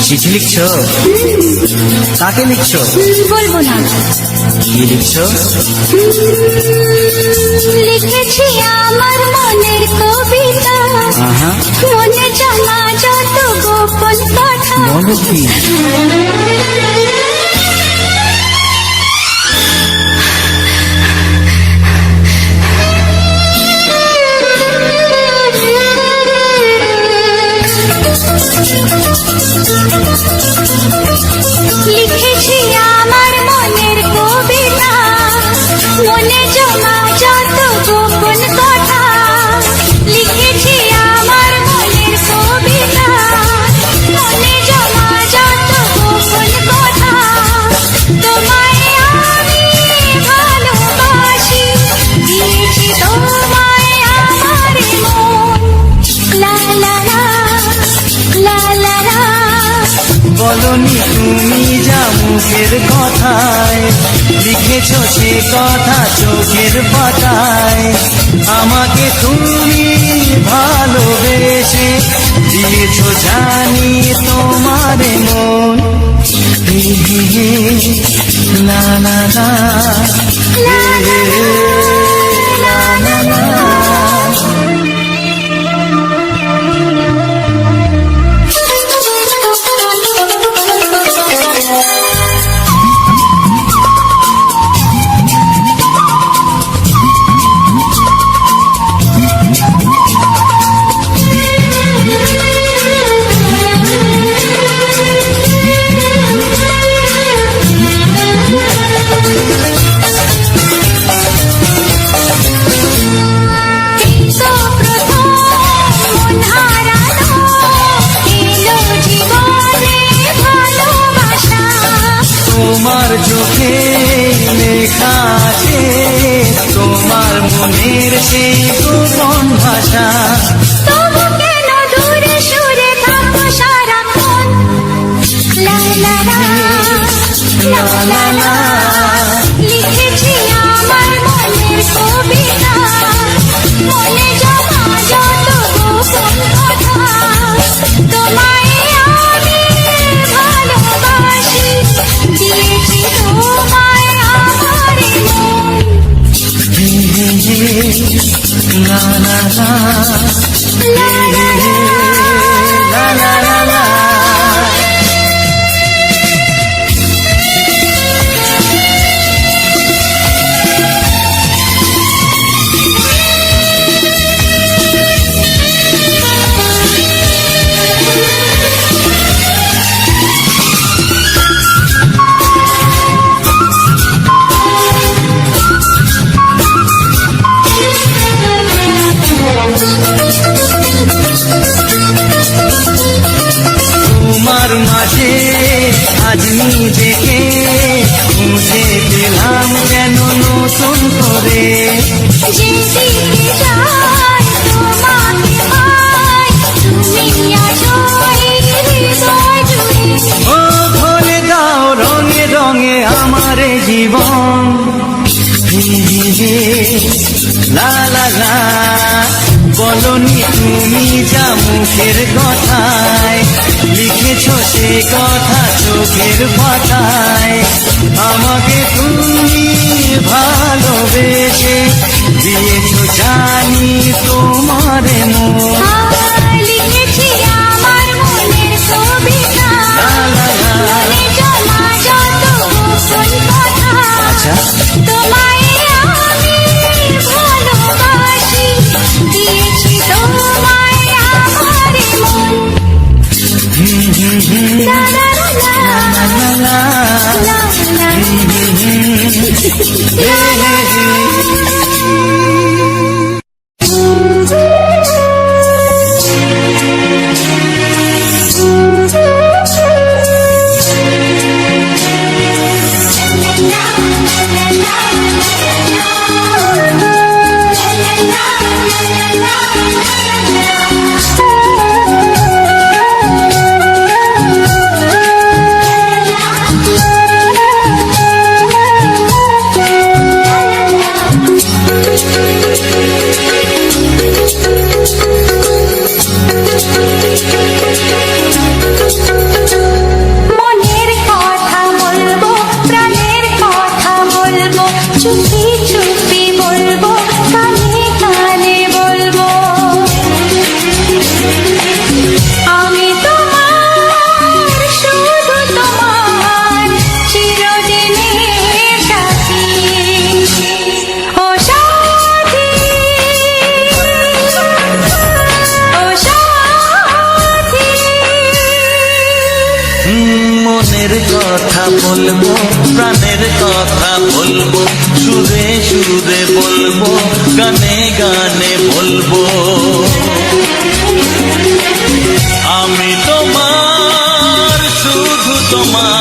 চিঠি লিখছো? কাকে লিখছো? বলবো না। কি লিখছো? লিখেছি আমার মনের কবিতা, মনে জানা যত গোপন কথা। বলো কি? লিখেছি আমার মনের কবিতা, মনে জমা যত গোপন কথা। লিখেছি আমার মনের কবিতা, মনে জমা যত গোপন কথা। তোমায় আমি ভালোবাসি, দিয়েছি তোমায় আমার মন। লা লা লা লা লা লা। বলনি তুমি যা মুখের কথায়, লিখেছো সে কথা চোখের পাতায়। আমাকে তুমি ভালোবেসে দিয়েছো জানি তোমার মন। লা লা লা লা লা লা। তোমার চোখে লেখা আছে তোমার মনের সেই গোপন ভাষা। তবু কেন দূরে সরে থাকো সারাক্ষণ। লা লা লা লা লা লা। লিখেছি আমার মনের কবিতা, মনে জমা যত গোপন কথা। তোমায় আমি ভালোবাসি, দিয়েছি তোমায় আমার মন। লা লা লা লা লা লা লা। তোমার মাঝে আজ নিজেকে খুঁজে পেলাম যেন নতুন করে। যেদিকে যাই তোমাকে পাই, তুমি আছো এই হৃদয় জুড়ে। ও ভরে দাও রঙে রঙে আমার জীবন। লা লা লা। বলনি তুমি যা মুখের কথায়, লিখেছো সে কথা চোখের পাতায়। আমাকে তুমি ভালোবেসে দিয়েছো জানি তোমার মন। লিখেছি আমার মনের কবিতা, মনে জমা যত গোপন কথা। তোমায় আমি ভালোবাসি, দিয়েছি তোমায় আমার মন। লা লা লা লা লা লা লা লা লা। চুপি চুপি বলবো, কানে কানে বলবো। আমি তোমার, শুধু তোমার, চিরদিনের সাথী। ও সাথী, ও সাথী। মনের কথা বলবো, প্রাণের কথা বলবো, সুরে সুরে বলবো, গানে গানে বলবো। আমি তোমার, শুধু তোমার,